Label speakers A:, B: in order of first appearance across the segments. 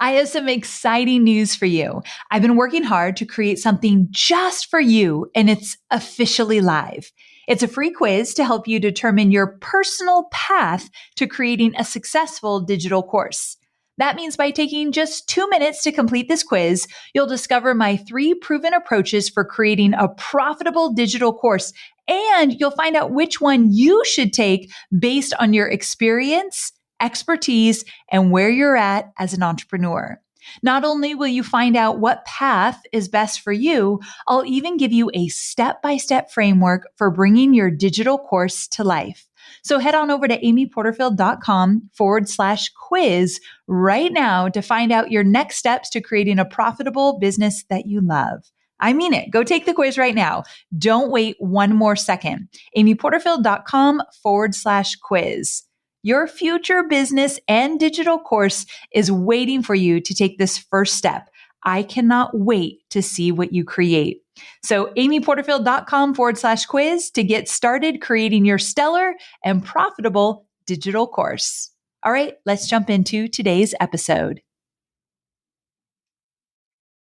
A: I have some exciting news for you. I've been working hard to create something just for you, and it's officially live. It's a free quiz to help you determine your personal path to creating a successful digital course. That means by taking just 2 minutes to complete this quiz, you'll discover my 3 proven approaches for creating a profitable digital course, and you'll find out which one you should take based on your experience, expertise, and where you're at as an entrepreneur. Not only will you find out what path is best for you, I'll even give you a step-by-step framework for bringing your digital course to life. So head on over to amyporterfield.com/quiz right now to find out your next steps to creating a profitable business that you love. I mean it. Go take the quiz right now. Don't wait one more second. amyporterfield.com/quiz. Your future business and digital course is waiting for you to take this first step. I cannot wait to see what you create. So amyporterfield.com/quiz to get started creating your stellar and profitable digital course. All right, let's jump into today's episode.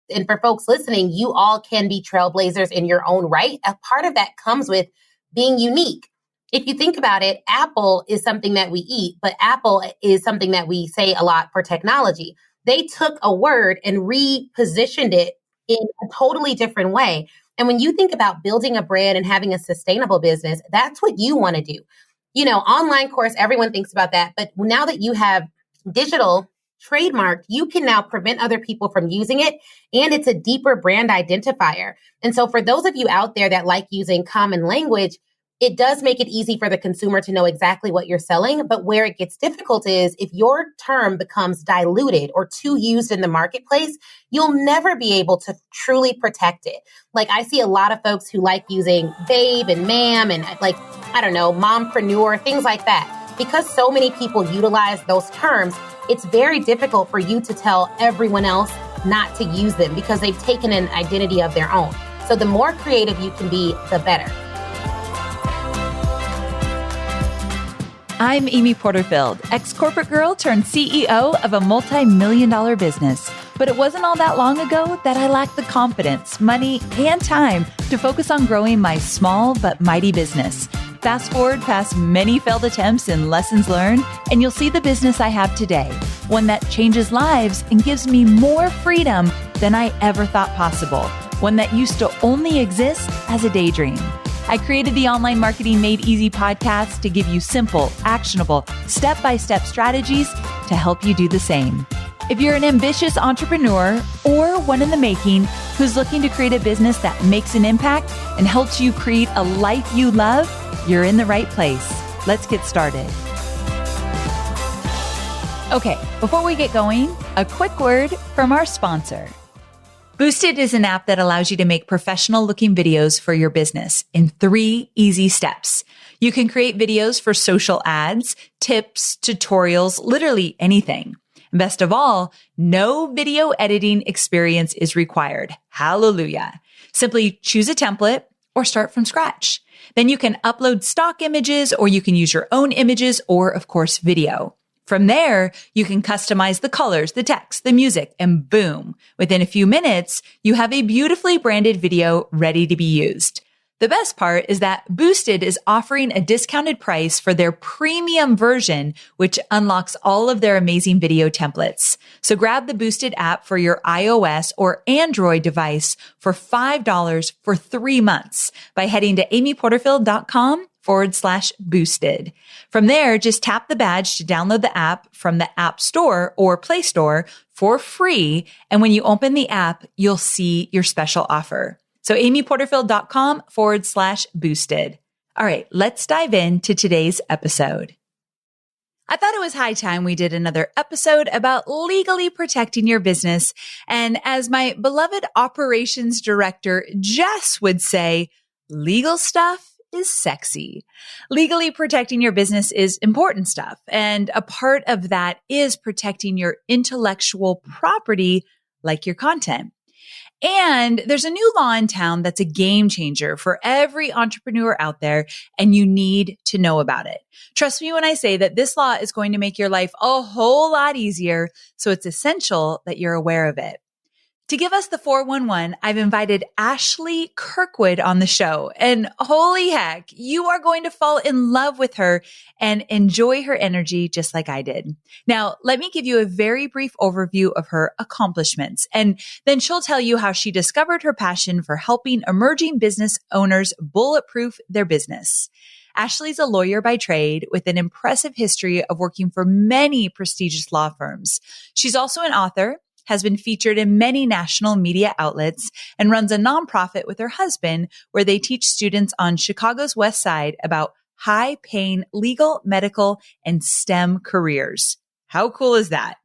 B: And for folks listening, you all can be trailblazers in your own right. A part of that comes with being unique. If you think about it, Apple is something that we eat, but Apple is something that we say a lot for technology. They took a word and repositioned it in a totally different way. And when you think about building a brand and having a sustainable business, that's what you want to do. You know, online course, everyone thinks about that. But now that you have digital trademarked, you can now prevent other people from using it. And it's a deeper brand identifier. And so for those of you out there that like using common language, it does make it easy for the consumer to know exactly what you're selling. But where it gets difficult is if your term becomes diluted or too used in the marketplace, you'll never be able to truly protect it. Like I see a lot of folks who like using babe and ma'am and like, I don't know, mompreneur, things like that. Because so many people utilize those terms, it's very difficult for you to tell everyone else not to use them because they've taken an identity of their own. So the more creative you can be, the better.
A: I'm Amy Porterfield, ex-corporate girl turned CEO of a multi-million-dollar business. But it wasn't all that long ago that I lacked the confidence, money, and time to focus on growing my small but mighty business. Fast forward past many failed attempts and lessons learned, and you'll see the business I have today, one that changes lives and gives me more freedom than I ever thought possible, one that used to only exist as a daydream. I created the Online Marketing Made Easy podcast to give you simple, actionable, step-by-step strategies to help you do the same. If you're an ambitious entrepreneur or one in the making who's looking to create a business that makes an impact and helps you create a life you love, you're in the right place. Let's get started. Okay, before we get going, a quick word from our sponsor. Boosted is an app that allows you to make professional-looking videos for your business in 3 easy steps. You can create videos for social ads, tips, tutorials, literally anything. Best of all, no video editing experience is required. Hallelujah. Simply choose a template or start from scratch. Then you can upload stock images or you can use your own images or, of course, video. From there, you can customize the colors, the text, the music, and boom, within a few minutes, you have a beautifully branded video ready to be used. The best part is that Boosted is offering a discounted price for their premium version, which unlocks all of their amazing video templates. So grab the Boosted app for your iOS or Android device for $5 for 3 months by heading to amyporterfield.com/boosted. From there, just tap the badge to download the app from the App Store or Play Store for free. And when you open the app, you'll see your special offer. So amyporterfield.com/boosted. All right, let's dive into today's episode. I thought it was high time we did another episode about legally protecting your business. And as my beloved operations director, Jess, would say, legal stuff is sexy. Legally protecting your business is important stuff. And a part of that is protecting your intellectual property, like your content. And there's a new law in town that's a game changer for every entrepreneur out there, and you need to know about it. Trust me when I say that this law is going to make your life a whole lot easier, so it's essential that you're aware of it. To give us the 411, I've invited Ashley Kirkwood on the show. And holy heck, you are going to fall in love with her and enjoy her energy just like I did. Now, let me give you a very brief overview of her accomplishments, and then she'll tell you how she discovered her passion for helping emerging business owners bulletproof their business. Ashley's a lawyer by trade with an impressive history of working for many prestigious law firms. She's also an author, has been featured in many national media outlets, and runs a nonprofit with her husband where they teach students on Chicago's West Side about high-paying legal, medical, and STEM careers. How cool is that?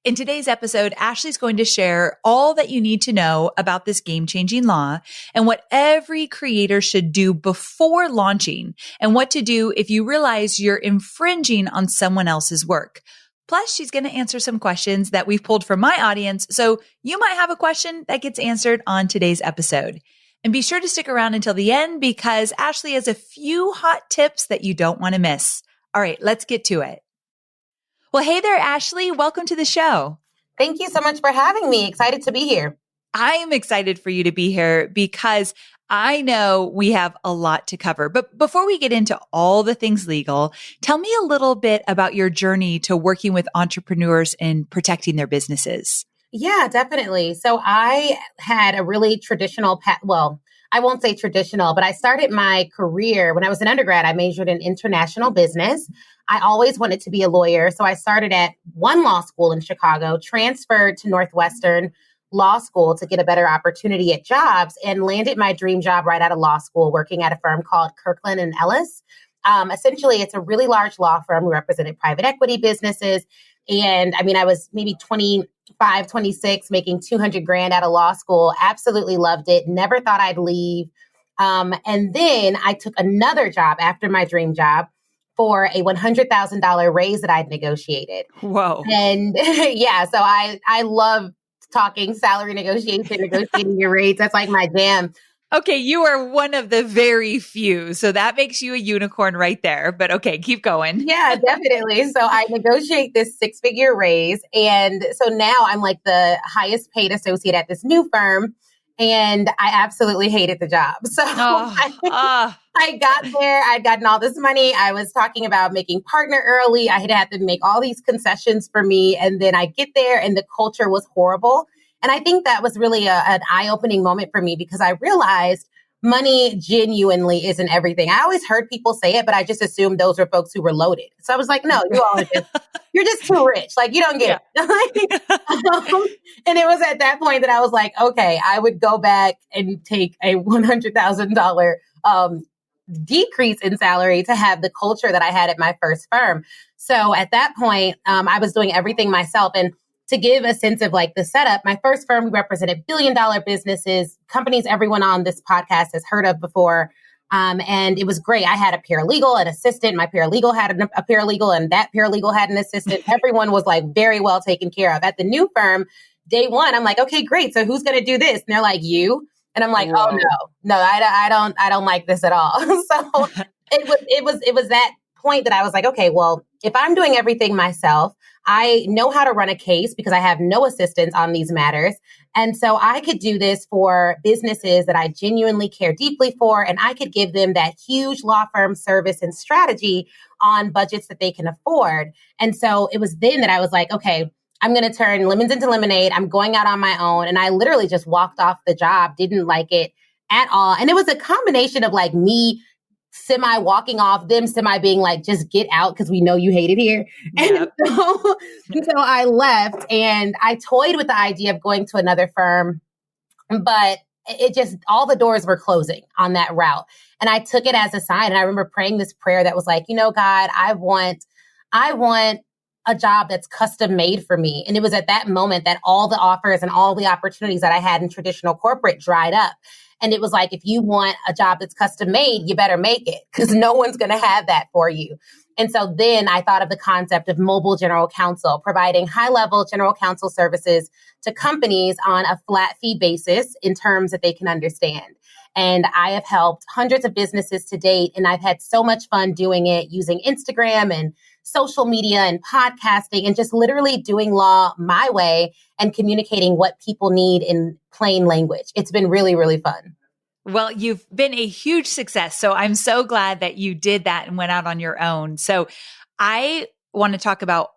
A: In today's episode, Ashley's going to share all that you need to know about this game-changing law and what every creator should do before launching, and what to do if you realize you're infringing on someone else's work. Plus, she's going to answer some questions that we've pulled from my audience, so you might have a question that gets answered on today's episode. And be sure to stick around until the end because Ashley has a few hot tips that you don't want to miss. All right, let's get to it. Well, hey there, Ashley. Welcome to the show.
B: Thank you so much for having me. Excited to be here.
A: I am excited for you to be here because I know we have a lot to cover. But before we get into all the things legal, tell me a little bit about your journey to working with entrepreneurs and protecting their businesses.
B: Yeah, definitely. So I had a really traditional path. Well, I won't say traditional, but I started my career when I was an undergrad. I majored in international business. I always wanted to be a lawyer. So I started at one law school in Chicago, transferred to Northwestern Law School to get a better opportunity at jobs, and landed my dream job right out of law school working at a firm called Kirkland and Ellis. Essentially, it's a really large law firm. We represented private equity businesses. And I mean, I was maybe 25, 26, making $200,000 out of law school. Absolutely loved it. Never thought I'd leave. And then I took another job after my dream job for a $100,000 raise that I'd negotiated.
A: Whoa.
B: And yeah, so I love talking salary negotiating your rates. That's like my jam.
A: Okay, you are one of the very few. So that makes you a unicorn right there. But okay, keep going.
B: Yeah, definitely. So I negotiate this 6-figure raise. And so now I'm like the highest paid associate at this new firm. And I absolutely hated the job. So I got there. I'd gotten all this money. I was talking about making partner early. I had to make all these concessions for me. And then I get there and the culture was horrible. And I think that was really an eye-opening moment for me because I realized money genuinely isn't everything. I always heard people say it, but I just assumed those were folks who were loaded. So I was like, no, you're just too rich. Like, you don't get it. And it was at that point that I was like, okay, I would go back and take a $100,000 decrease in salary to have the culture that I had at my first firm. So at that point, I was doing everything myself. And to give a sense of like the setup, my first firm represented billion-dollar businesses, companies everyone on this podcast has heard of before. And it was great. I had a paralegal, an assistant. My paralegal had a paralegal, and that paralegal had an assistant. Everyone was like very well taken care of. At the new firm, day one, I'm like, okay, great. So who's going to do this? And they're like, you. And I'm like, whoa. Oh no, I don't like this at all. So it was that point that I was like, okay, well, if I'm doing everything myself, I know how to run a case because I have no assistance on these matters. And so I could do this for businesses that I genuinely care deeply for, and I could give them that huge law firm service and strategy on budgets that they can afford. And so it was then that I was like, okay, I'm going to turn lemons into lemonade. I'm going out on my own. And I literally just walked off the job, didn't like it at all. And it was a combination of like me semi walking off, them semi being like, just get out because we know you hate it here. Yep. And so I left, and I toyed with the idea of going to another firm, but it just, all the doors were closing on that route. And I took it as a sign. And I remember praying this prayer that was like, you know, God, I want a job that's custom made for me. And it was at that moment that all the offers and all the opportunities that I had in traditional corporate dried up. And it was like, if you want a job that's custom made, you better make it because no one's going to have that for you. And so then I thought of the concept of mobile general counsel, providing high-level general counsel services to companies on a flat fee basis in terms that they can understand. And I have helped hundreds of businesses to date, and I've had so much fun doing it using Instagram and social media and podcasting and just literally doing law my way and communicating what people need in plain language. It's been really, really fun.
A: Well, you've been a huge success. So I'm so glad that you did that and went out on your own. So I want to talk about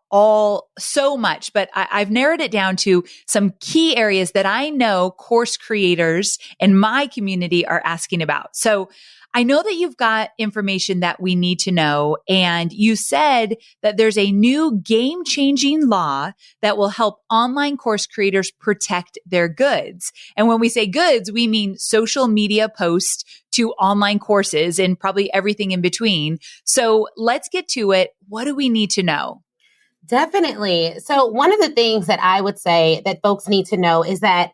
A: so much, but I've narrowed it down to some key areas that I know course creators in my community are asking about. So I know that you've got information that we need to know. And you said that there's a new game-changing law that will help online course creators protect their goods. And when we say goods, we mean social media posts to online courses and probably everything in between. So let's get to it. What do we need to know?
B: Definitely. So one of the things that I would say that folks need to know is that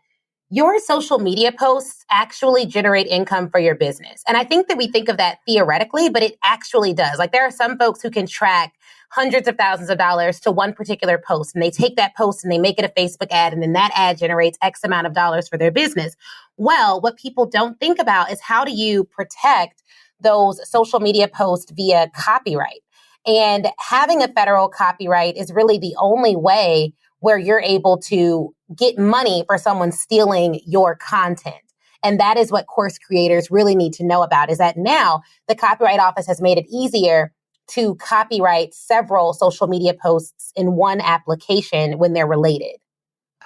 B: your social media posts actually generate income for your business. And I think that we think of that theoretically, but it actually does. Like there are some folks who can track hundreds of thousands of dollars to one particular post, and they take that post and they make it a Facebook ad, and then that ad generates X amount of dollars for their business. Well, what people don't think about is how do you protect those social media posts via copyright? And having a federal copyright is really the only way where you're able to get money for someone stealing your content. And that is what course creators really need to know about, is that now the Copyright Office has made it easier to copyright several social media posts in one application when they're related.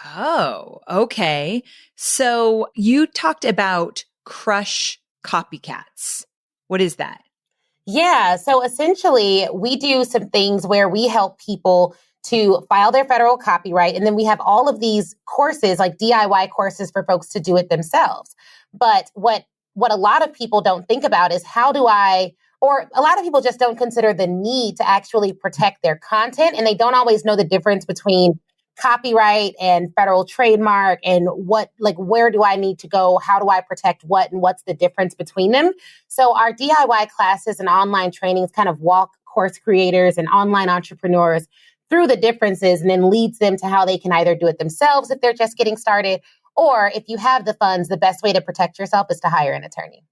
A: Oh, okay. So you talked about crush copycats. What is that?
B: Yeah. So essentially, we do some things where we help people to file their federal copyright. And then we have all of these courses, like DIY courses for folks to do it themselves. But what a lot of people don't think about is or a lot of people just don't consider the need to actually protect their content. And they don't always know the difference between copyright and federal trademark and where do I need to go? How do I protect what? And what's the difference between them? So our DIY classes and online trainings kind of walk course creators and online entrepreneurs through the differences, and then leads them to how they can either do it themselves if they're just getting started, or if you have the funds, the best way to protect yourself is to hire an attorney.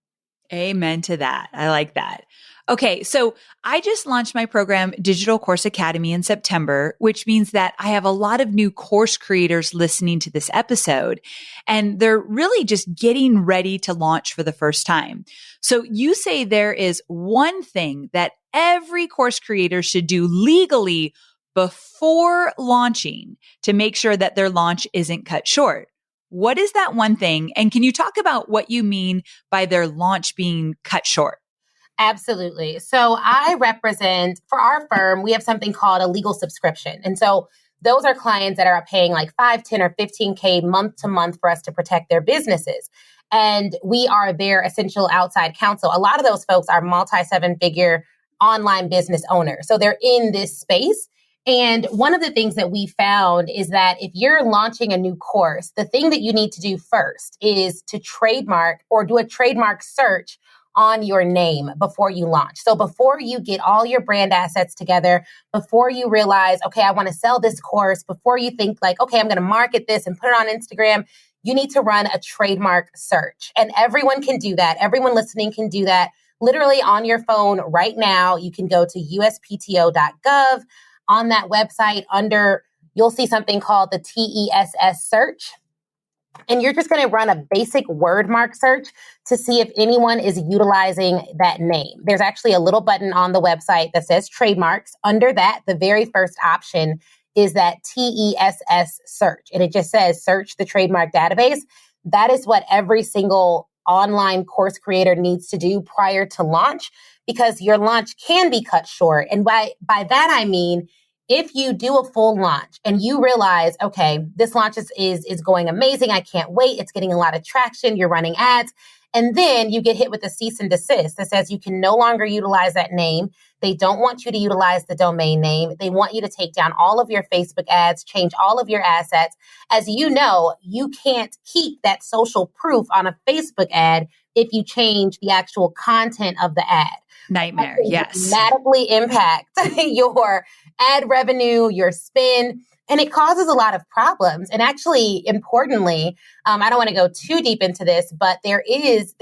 A: Amen to that. I like that. Okay. So I just launched my program, Digital Course Academy, in September, which means that I have a lot of new course creators listening to this episode, and they're really just getting ready to launch for the first time. So you say there is one thing that every course creator should do legally before launching to make sure that their launch isn't cut short. What is that one thing? And can you talk about what you mean by their launch being cut short?
B: Absolutely. So I represent, for our firm, we have something called a legal subscription. And so those are clients that are paying like 5, 10, or 15K month to month for us to protect their businesses. And we are their essential outside counsel. A lot of those folks are multi-7-figure online business owners. So they're in this space. And one of the things that we found is that if you're launching a new course, the thing that you need to do first is to trademark or do a trademark search on your name before you launch. So before you get all your brand assets together, before you realize, okay, I want to sell this course, before you think like, okay, I'm going to market this and put it on Instagram, you need to run a trademark search. And everyone can do that. Everyone listening can do that literally on your phone right now. You can go to uspto.gov. On that website, you'll see something called the TESS search. And you're just going to run a basic word mark search to see if anyone is utilizing that name. There's actually a little button on the website that says trademarks. Under that, the very first option is that TESS search. And it just says search the trademark database. That is what every single online course creator needs to do prior to launch, because your launch can be cut short. And by that, I mean, if you do a full launch and you realize, okay, this launch is going amazing, I can't wait, it's getting a lot of traction, you're running ads, and then you get hit with a cease and desist that says you can no longer utilize that name, They don't want you to utilize the domain name. They want you to take down all of your Facebook ads, change all of your assets. As you know, you can't keep that social proof on a Facebook ad if you change the actual content of the ad.
A: Nightmare,
B: That can
A: yes.
B: dramatically impact your ad revenue, your spend, and it causes a lot of problems. And actually, importantly, I don't want to go too deep into this, but there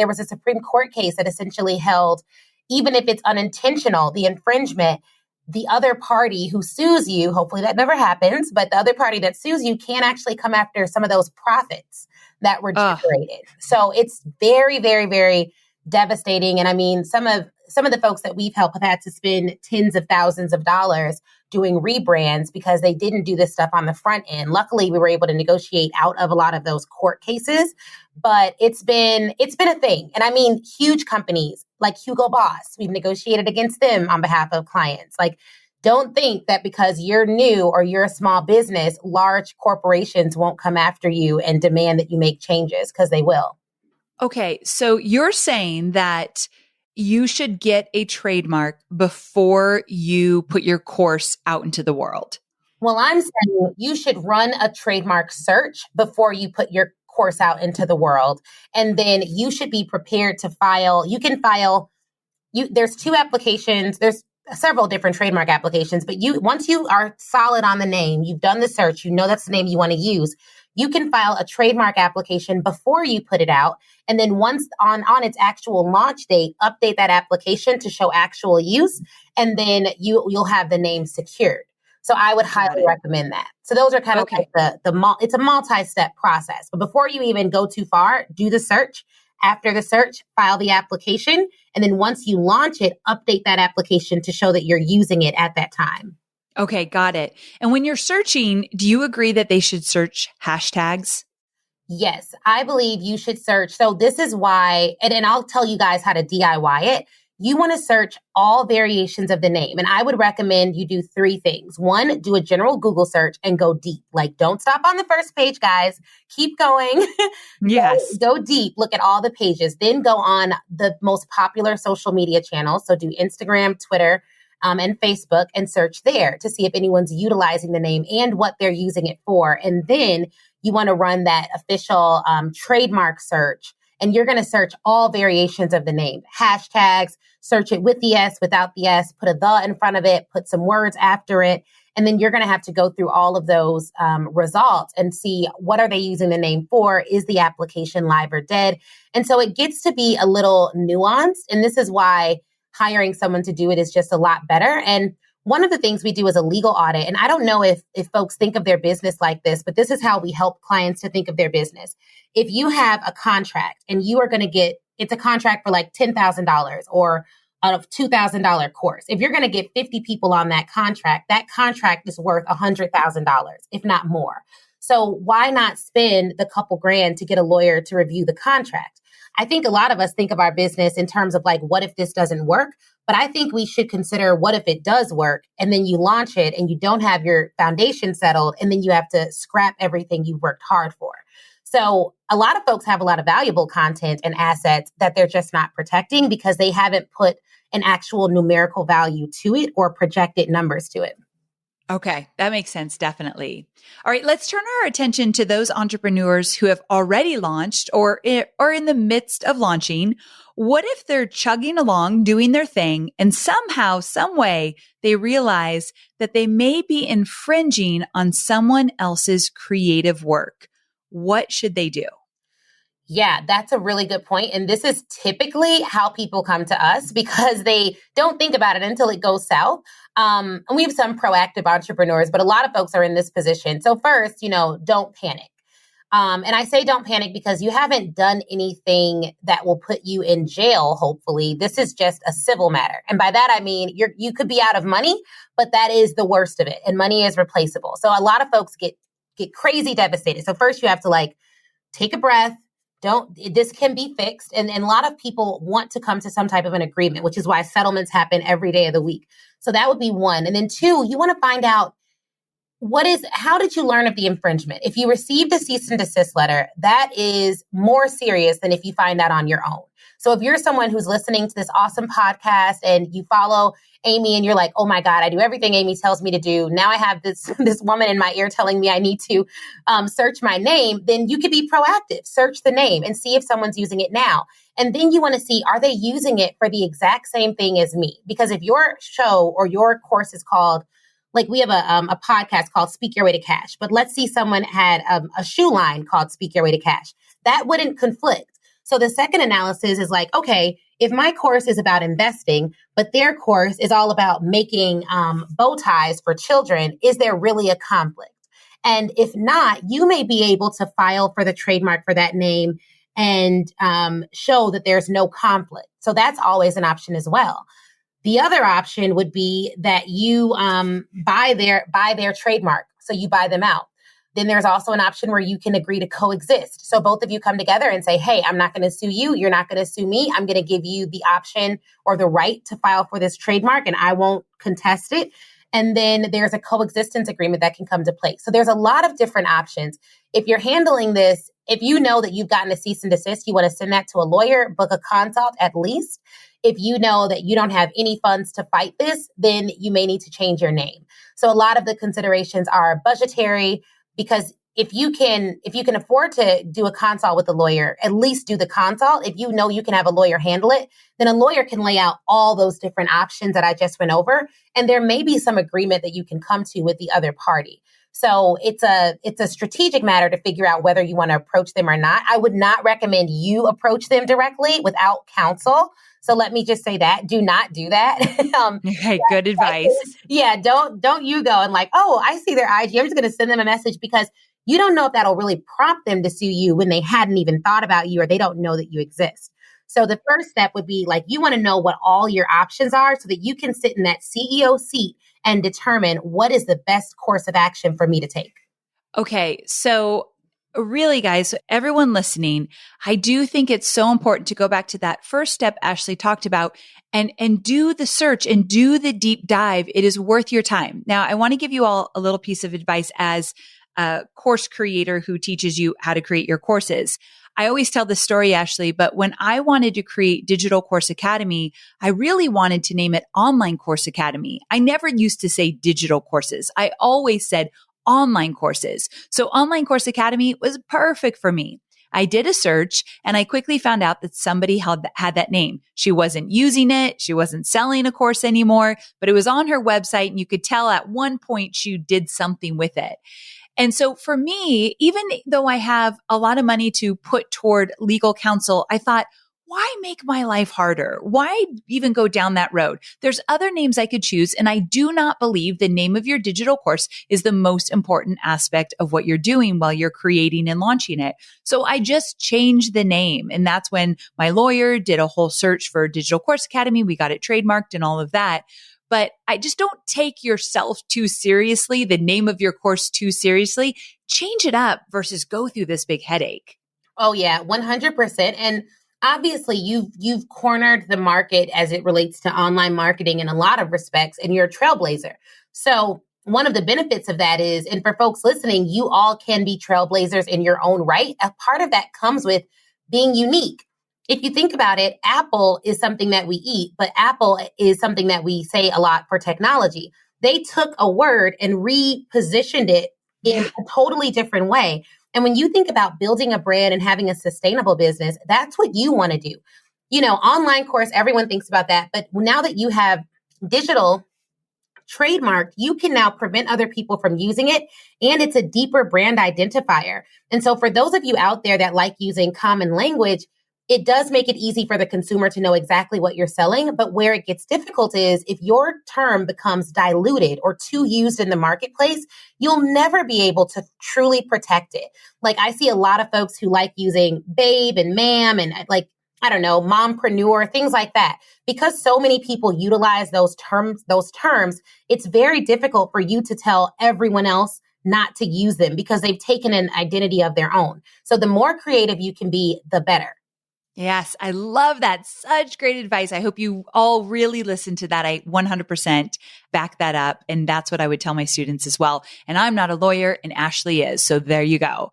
B: was a Supreme Court case that essentially held, even if it's unintentional, the infringement, the other party who sues you, hopefully that never happens, but the other party that sues you can actually come after some of those profits that were generated. So it's very, very, very devastating. And I mean, some of the folks that we've helped have had to spend tens of thousands of dollars doing rebrands because they didn't do this stuff on the front end. Luckily, we were able to negotiate out of a lot of those court cases, but it's been a thing. And I mean, huge companies like Hugo Boss, we've negotiated against them on behalf of clients. Like, don't think that because you're new or you're a small business, large corporations won't come after you and demand that you make changes, because they will.
A: Okay, so you're saying that you should get a trademark before you put your course out into the world.
B: Well, I'm saying you should run a trademark search before you put your course out into the world. And then you should be prepared to file. You can file, there's 2 applications. There's several different trademark applications, but once you are solid on the name, you've done the search, you know that's the name you want to use, you can file a trademark application before you put it out. And then once on its actual launch date, update that application to show actual use. And then you'll have the name secured. So I would highly recommend that. So those are kind of like it's a multi-step process. But before you even go too far, do the search. After the search, file the application. And then once you launch it, update that application to show that you're using it at that time.
A: Okay, got it. And when you're searching, do you agree that they should search hashtags?
B: Yes, I believe you should search. So this is why, and I'll tell you guys how to DIY it. You want to search all variations of the name. And I would recommend you do 3 things. 1, do a general Google search and go deep. Like, don't stop on the first page, guys. Keep going.
A: Yes.
B: Go deep. Look at all the pages. Then go on the most popular social media channels. So do Instagram, Twitter, and Facebook, and search there to see if anyone's utilizing the name and what they're using it for. And then you want to run that official trademark search. And you're going to search all variations of the name, hashtags, search it with the S, without the S, put a the in front of it, put some words after it. And then you're going to have to go through all of those results and see what are they using the name for? Is the application live or dead? And so it gets to be a little nuanced. And this is why hiring someone to do it is just a lot better. And one of the things we do is a legal audit. And I don't know if folks think of their business like this, but this is how we help clients to think of their business. If you have a contract and you are going to it's a contract for like $10,000 or a $2,000 course. If you're going to get 50 people on that contract is worth $100,000, if not more. So why not spend the couple grand to get a lawyer to review the contract? I think a lot of us think of our business in terms of like, what if this doesn't work? But I think we should consider what if it does work and then you launch it and you don't have your foundation settled and then you have to scrap everything you've worked hard for. So a lot of folks have a lot of valuable content and assets that they're just not protecting because they haven't put an actual numerical value to it or projected numbers to it.
A: Okay, that makes sense, definitely. All right, let's turn our attention to those entrepreneurs who have already launched or are in the midst of launching. What if they're chugging along, doing their thing, and somehow, some way, they realize that they may be infringing on someone else's creative work? What should they do?
B: Yeah, that's a really good point. And this is typically how people come to us because they don't think about it until it goes south. And we have some proactive entrepreneurs, but a lot of folks are in this position. So first, don't panic. And I say don't panic because you haven't done anything that will put you in jail, hopefully. This is just a civil matter. And by that, I mean, you could be out of money, but that is the worst of it. And money is replaceable. So a lot of folks get crazy devastated. So first you have to take a breath. This can be fixed. And a lot of people want to come to some type of an agreement, which is why settlements happen every day of the week. So that would be 1. And then 2, you want to find out how did you learn of the infringement? If you received a cease and desist letter, that is more serious than if you find out on your own. So if you're someone who's listening to this awesome podcast and you follow Amy and you're like, oh my God, I do everything Amy tells me to do. Now I have this woman in my ear telling me I need to search my name. Then you could be proactive, search the name and see if someone's using it now. And then you want to see, are they using it for the exact same thing as me? Because if your show or your course is called, like we have a podcast called Speak Your Way to Cash, but let's see someone had a shoe line called Speak Your Way to Cash. That wouldn't conflict. So the second analysis is like, okay, if my course is about investing, but their course is all about making bow ties for children, is there really a conflict? And if not, you may be able to file for the trademark for that name and show that there's no conflict. So that's always an option as well. The other option would be that you buy their trademark. So you buy them out. Then there's also an option where you can agree to coexist. So both of you come together and say, hey, I'm not going to sue you. You're not going to sue me. I'm going to give you the option or the right to file for this trademark and I won't contest it. And then there's a coexistence agreement that can come to play. So there's a lot of different options. If you're handling this, if you know that you've gotten a cease and desist, you want to send that to a lawyer, book a consult at least. If you know that you don't have any funds to fight this, then you may need to change your name. So a lot of the considerations are budgetary, because if you can afford to do a consult with a lawyer, at least do the consult. If you know you can have a lawyer handle it, then a lawyer can lay out all those different options that I just went over. And there may be some agreement that you can come to with the other party. So it's a strategic matter to figure out whether you want to approach them or not. I would not recommend you approach them directly without counsel. So let me just say that. Do not do that.
A: Okay, good advice.
B: Yeah, don't you go and like, oh, I see their IG. I'm just going to send them a message, because you don't know if that'll really prompt them to sue you when they hadn't even thought about you or they don't know that you exist. So the first step would be like, you want to know what all your options are so that you can sit in that CEO seat and determine what is the best course of action for me to take.
A: Okay, so really, guys, everyone listening, I do think it's so important to go back to that first step Ashley talked about and do the search and do the deep dive. It is worth your time. Now, I want to give you all a little piece of advice as a course creator who teaches you how to create your courses. I always tell this story, Ashley, but when I wanted to create Digital Course Academy, I really wanted to name it Online Course Academy. I never used to say digital courses. I always said online courses. So Online Course Academy was perfect for me. I did a search and I quickly found out that somebody had that name. She wasn't using it. She wasn't selling a course anymore, but it was on her website and you could tell at one point she did something with it. And so for me, even though I have a lot of money to put toward legal counsel, I thought, why make my life harder? Why even go down that road? There's other names I could choose. And I do not believe the name of your digital course is the most important aspect of what you're doing while you're creating and launching it. So I just changed the name. And that's when my lawyer did a whole search for Digital Course Academy. We got it trademarked and all of that. But I just don't take yourself too seriously, the name of your course too seriously. Change it up versus go through this big headache.
B: Oh yeah, 100%. And obviously you've cornered the market as it relates to online marketing in a lot of respects, and you're a trailblazer. So one of the benefits of that is, and for folks listening, you all can be trailblazers in your own right. A part of that comes with being unique. If you think about it, Apple is something that we eat, but Apple is something that we say a lot for technology. They took a word and repositioned it in a totally different way. And when you think about building a brand and having a sustainable business, that's what you want to do. You know, online course, everyone thinks about that. But now that you have digital trademarked, you can now prevent other people from using it. And it's a deeper brand identifier. And so for those of you out there that like using common language, it does make it easy for the consumer to know exactly what you're selling. But where it gets difficult is if your term becomes diluted or too used in the marketplace, you'll never be able to truly protect it. Like I see a lot of folks who like using babe and ma'am and like, I don't know, mompreneur, things like that. Because so many people utilize those terms, it's very difficult for you to tell everyone else not to use them because they've taken an identity of their own. So the more creative you can be, the better.
A: Yes, I love that. Such great advice. I hope you all really listen to that. I 100% back that up. And that's what I would tell my students as well. And I'm not a lawyer and Ashley is. So there you go.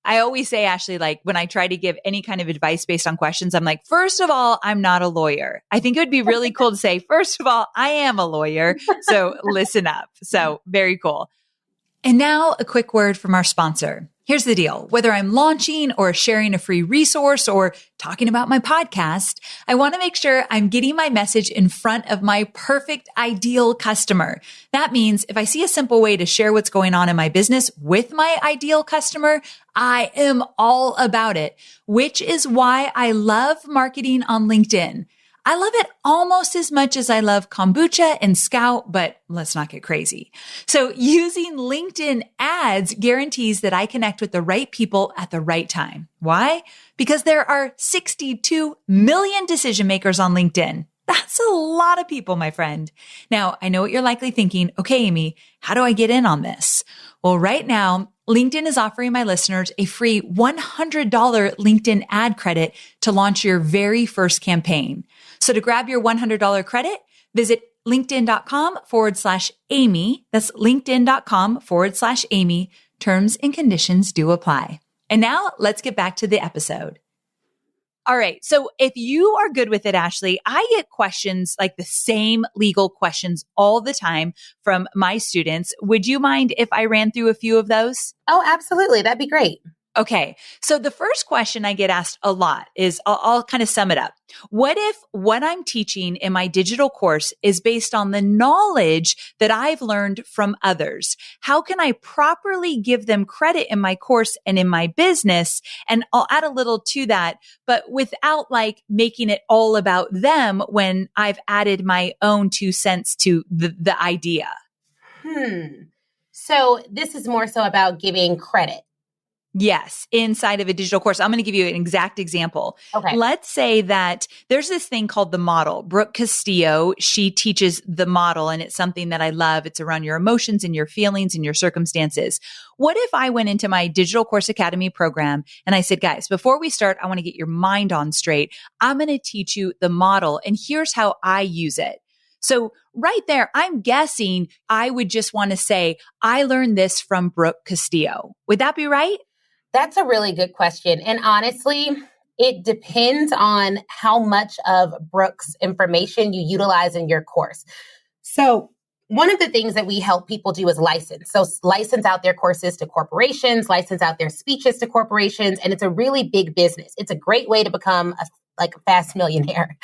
A: I always say, Ashley, like when I try to give any kind of advice based on questions, I'm like, first of all, I'm not a lawyer. I think it would be really cool to say, first of all, I am a lawyer. So listen up. So very cool. And now a quick word from our sponsor. Here's the deal. Whether I'm launching or sharing a free resource or talking about my podcast, I want to make sure I'm getting my message in front of my perfect ideal customer. That means if I see a simple way to share what's going on in my business with my ideal customer, I am all about it, which is why I love marketing on LinkedIn. I love it almost as much as I love kombucha and Scout, but let's not get crazy. So using LinkedIn ads guarantees that I connect with the right people at the right time. Why? Because there are 62 million decision makers on LinkedIn. That's a lot of people, my friend. Now, I know what you're likely thinking. Okay, Amy, how do I get in on this? Well, right now, LinkedIn is offering my listeners a free $100 LinkedIn ad credit to launch your very first campaign. So to grab your $100 credit, visit linkedin.com/Amy. That's linkedin.com/Amy. Terms and conditions do apply. And now let's get back to the episode. All right. So if you are good with it, Ashley, I get questions like the same legal questions all the time from my students. Would you mind if I ran through a few of those?
B: Oh, absolutely. That'd be great.
A: Okay. So the first question I get asked a lot is, I'll kind of sum it up. What if what I'm teaching in my digital course is based on the knowledge that I've learned from others? How can I properly give them credit in my course and in my business? And I'll add a little to that, but without like making it all about them when I've added my own 2 cents to the idea.
B: So this is more so about giving credit.
A: Yes, inside of a digital course. I'm going to give you an exact example.
B: Okay.
A: Let's say that there's this thing called the model. Brooke Castillo, she teaches the model, and it's something that I love. It's around your emotions and your feelings and your circumstances. What if I went into my Digital Course Academy program and I said, guys, before we start, I want to get your mind on straight. I'm going to teach you the model, and here's how I use it. So right there, I'm guessing I would just want to say, I learned this from Brooke Castillo. Would that be right?
B: That's a really good question. And honestly, it depends on how much of Brooke's information you utilize in your course. So one of the things that we help people do is license. So license out their courses to corporations, license out their speeches to corporations, and it's a really big business. It's a great way to become a fast millionaire.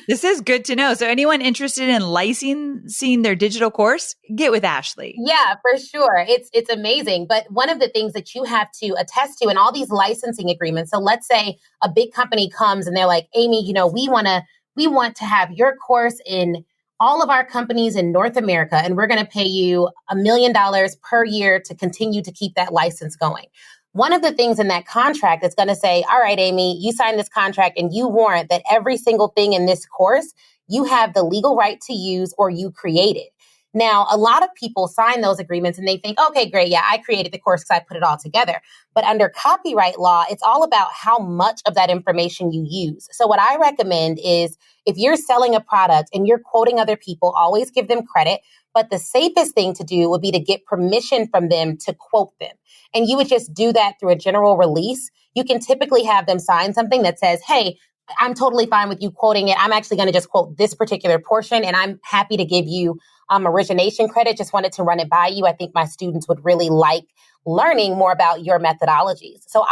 A: This is good to know. So anyone interested in licensing their digital course, get with Ashley.
B: Yeah, for sure. It's amazing. But one of the things that you have to attest to in all these licensing agreements. So let's say a big company comes and they're like, Amy, we want to have your course in all of our companies in North America, and we're going to pay you $1 million per year to continue to keep that license going. One of the things in that contract is going to say, all right, Amy, you signed this contract and you warrant that every single thing in this course, you have the legal right to use or you created. Now, a lot of people sign those agreements and they think, okay, great. Yeah, I created the course because I put it all together. But under copyright law, it's all about how much of that information you use. So what I recommend is if you're selling a product and you're quoting other people, always give them credit. But the safest thing to do would be to get permission from them to quote them. And you would just do that through a general release. You can typically have them sign something that says, hey, I'm totally fine with you quoting it. I'm actually going to just quote this particular portion, and I'm happy to give you origination credit. Just wanted to run it by you. I think my students would really like learning more about your methodologies. So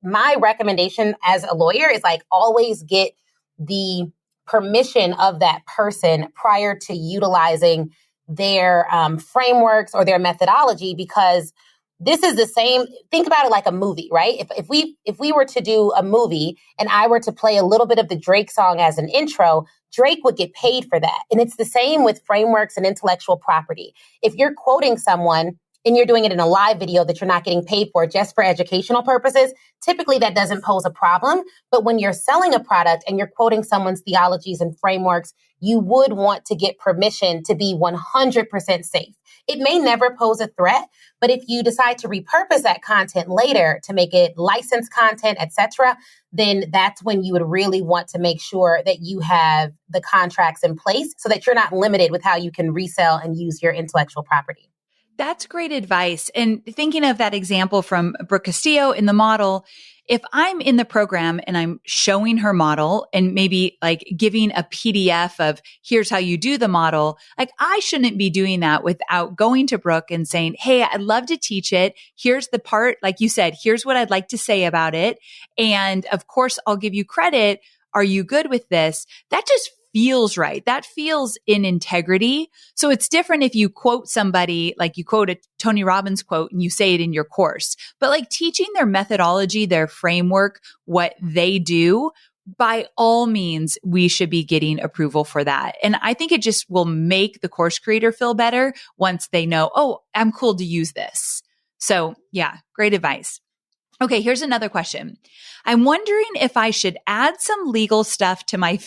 B: my recommendation as a lawyer is like always get the permission of that person prior to utilizing their frameworks or their methodology, because this is the same. Think about it like a movie, right? If we were to do a movie and I were to play a little bit of the Drake song as an intro, Drake would get paid for that. And it's the same with frameworks and intellectual property. If you're quoting someone and you're doing it in a live video that you're not getting paid for just for educational purposes, typically that doesn't pose a problem. But when you're selling a product and you're quoting someone's theologies and frameworks, you would want to get permission to be 100% safe. It may never pose a threat, but if you decide to repurpose that content later to make it licensed content, etc., then that's when you would really want to make sure that you have the contracts in place so that you're not limited with how you can resell and use your intellectual property.
A: That's great advice. And thinking of that example from Brooke Castillo in the model, if I'm in the program and I'm showing her model and maybe like giving a PDF of here's how you do the model, like I shouldn't be doing that without going to Brooke and saying, hey, I'd love to teach it. Here's the part, like you said, here's what I'd like to say about it. And of course, I'll give you credit. Are you good with this? That just feels right. That feels in integrity. So it's different if you quote somebody, like you quote a Tony Robbins quote and you say it in your course, but like teaching their methodology, their framework, what they do, by all means, we should be getting approval for that. And I think it just will make the course creator feel better once they know, oh, I'm cool to use this. So yeah, great advice. Okay, here's another question. I'm wondering if I should add some legal stuff to my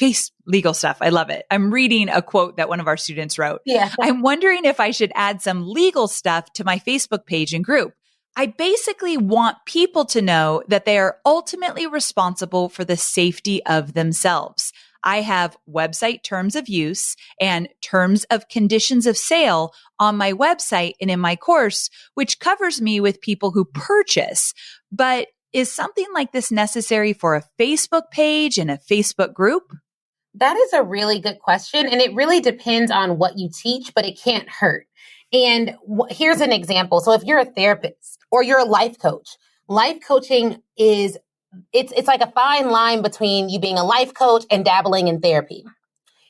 A: legal stuff. I love it. I'm reading a quote that one of our students wrote.
B: Yeah.
A: I'm wondering if I should add some legal stuff to my Facebook page and group. I basically want people to know that they are ultimately responsible for the safety of themselves. I have website terms of use and terms of conditions of sale on my website and in my course, which covers me with people who purchase. But is something like this necessary for a Facebook page and a Facebook group?
B: That is a really good question. And it really depends on what you teach, but it can't hurt. And here's an example. So if you're a therapist or you're a life coaching is it's like a fine line between you being a life coach and dabbling in therapy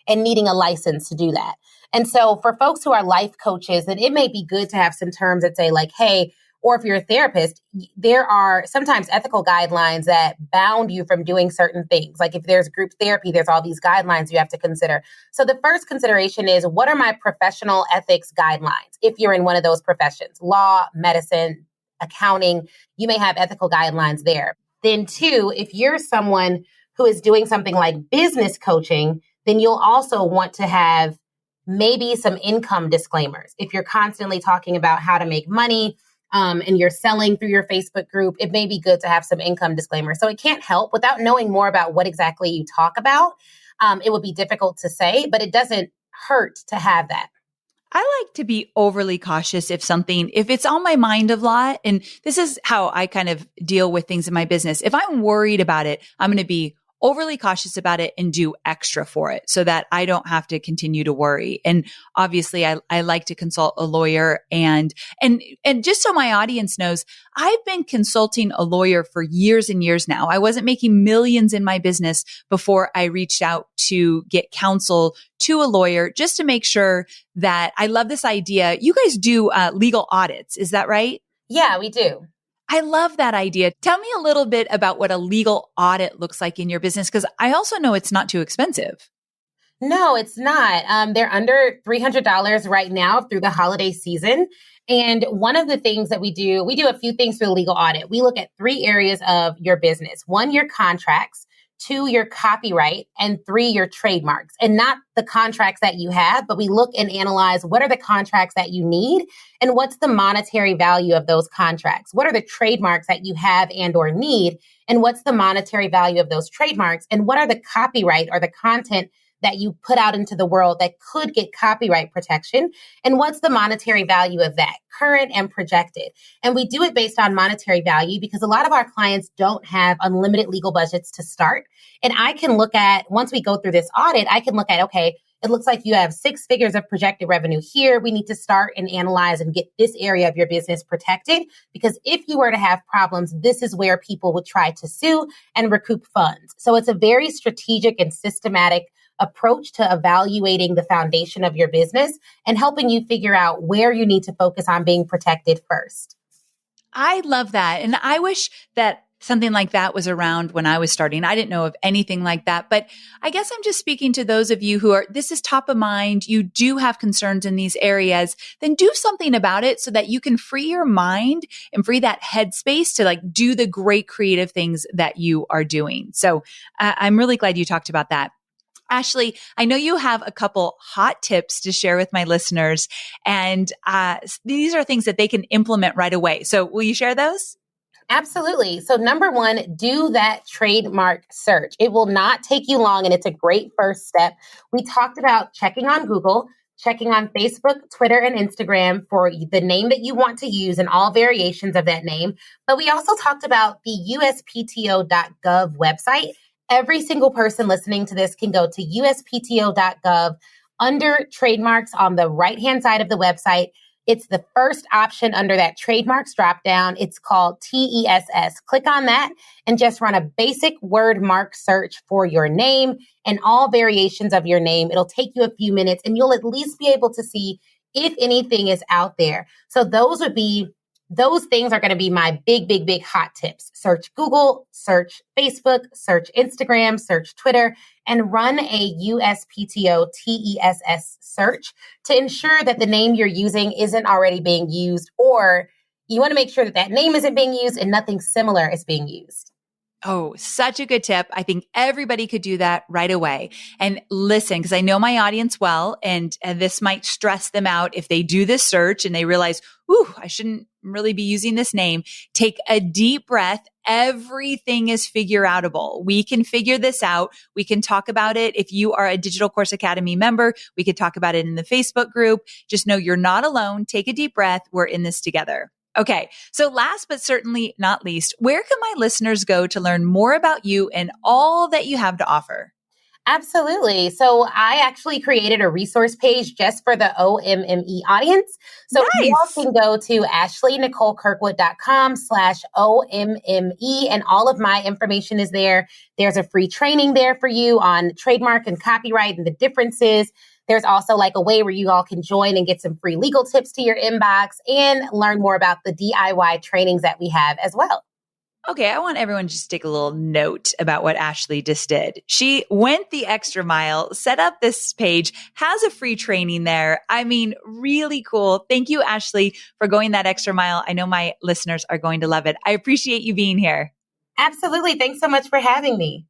B: and needing a license to do that. And so for folks who are life coaches, then it may be good to have some terms that say like, hey, or if you're a therapist, there are sometimes ethical guidelines that bound you from doing certain things. Like if there's group therapy, there's all these guidelines you have to consider. So the first consideration is, what are my professional ethics guidelines? If you're in one of those professions, law, medicine, accounting, you may have ethical guidelines there. Then two, if you're someone who is doing something like business coaching, then you'll also want to have maybe some income disclaimers. If you're constantly talking about how to make money and you're selling through your Facebook group, it may be good to have some income disclaimers. So it can't help without knowing more about what exactly you talk about. It would be difficult to say, but it doesn't hurt to have that.
A: I like to be overly cautious if it's on my mind a lot, and this is how I kind of deal with things in my business. If I'm worried about it, I'm going to be overly cautious about it and do extra for it so that I don't have to continue to worry. And obviously I like to consult a lawyer and just so my audience knows, I've been consulting a lawyer for years and years now. I wasn't making millions in my business before I reached out to get counsel to a lawyer just to make sure that I love this idea. You guys do legal audits. Is that right?
B: Yeah, we do.
A: I love that idea. Tell me a little bit about what a legal audit looks like in your business, because I also know it's not too expensive.
B: No, it's not. They're under $300 right now through the holiday season. And one of the things that we do a few things for the legal audit. We look at 3 areas of your business. 1, your contracts. 2, your copyright, and 3, your trademarks. And not the contracts that you have, but we look and analyze what are the contracts that you need and what's the monetary value of those contracts? What are the trademarks that you have and or need? And what's the monetary value of those trademarks? And what are the copyright or the content that you put out into the world that could get copyright protection? And what's the monetary value of that, current and projected? And we do it based on monetary value because a lot of our clients don't have unlimited legal budgets to start. And I can look at, once we go through this audit, I can look at, okay, it looks like you have 6 figures of projected revenue here. We need to start and analyze and get this area of your business protected, because if you were to have problems, this is where people would try to sue and recoup funds. So it's a very strategic and systematic approach to evaluating the foundation of your business and helping you figure out where you need to focus on being protected first.
A: I love that. And I wish that something like that was around when I was starting. I didn't know of anything like that, but I guess I'm just speaking to those of you who are, this is top of mind. You do have concerns in these areas, then do something about it so that you can free your mind and free that headspace to like do the great creative things that you are doing. So I'm really glad you talked about that. Ashley, I know you have a couple hot tips to share with my listeners, and these are things that they can implement right away. So will you share those?
B: Absolutely. So number 1, do that trademark search. It will not take you long, and it's a great first step. We talked about checking on Google, checking on Facebook, Twitter, and Instagram for the name that you want to use and all variations of that name. But we also talked about the uspto.gov website. Every single person listening to this can go to uspto.gov under trademarks on the right-hand side of the website. It's the first option under that trademarks dropdown. It's called TESS. Click on that and just run a basic word mark search for your name and all variations of your name. It'll take you a few minutes and you'll at least be able to see if anything is out there. So those things are going to be my big hot tips. Search Google, search Facebook, search Instagram, search Twitter, and run a USPTO TESS search to ensure that the name you're using isn't already being used, or you want to make sure that that name isn't being used and nothing similar is being used.
A: Oh, such a good tip. I think everybody could do that right away. And listen, because I know my audience well, and this might stress them out if they do this search and they realize, ooh, I shouldn't really be using this name. Take a deep breath. Everything is figure outable. We can figure this out. We can talk about it. If you are a Digital Course Academy member, we could talk about it in the Facebook group. Just know you're not alone. Take a deep breath. We're in this together. Okay. So last but certainly not least, where can my listeners go to learn more about you and all that you have to offer?
B: Absolutely. So I actually created a resource page just for the OMME audience. So
A: Nice.
B: You all can go to ashleynicolekirkwood.com/OMME and all of my information is there. There's a free training there for you on trademark and copyright and the differences. There's also like a way where you all can join and get some free legal tips to your inbox and learn more about the DIY trainings that we have as well.
A: Okay, I want everyone to just take a little note about what Ashley just did. She went the extra mile, set up this page, has a free training there. I mean, really cool. Thank you, Ashley, for going that extra mile. I know my listeners are going to love it. I appreciate you being here.
B: Absolutely. Thanks so much for having me.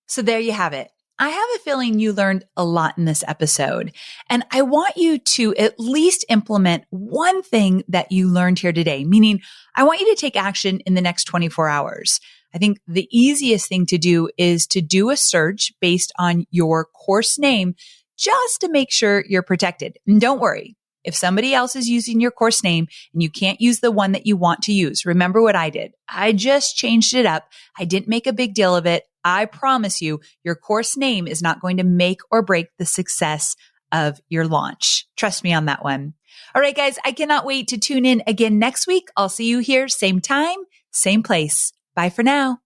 A: So there you have it. I have a feeling you learned a lot in this episode, and I want you to at least implement one thing that you learned here today, meaning I want you to take action in the next 24 hours. I think the easiest thing to do is to do a search based on your course name just to make sure you're protected. And don't worry. If somebody else is using your course name and you can't use the one that you want to use, remember what I did. I just changed it up. I didn't make a big deal of it. I promise you, your course name is not going to make or break the success of your launch. Trust me on that one. All right, guys, I cannot wait to tune in again next week. I'll see you here, same time, same place. Bye for now.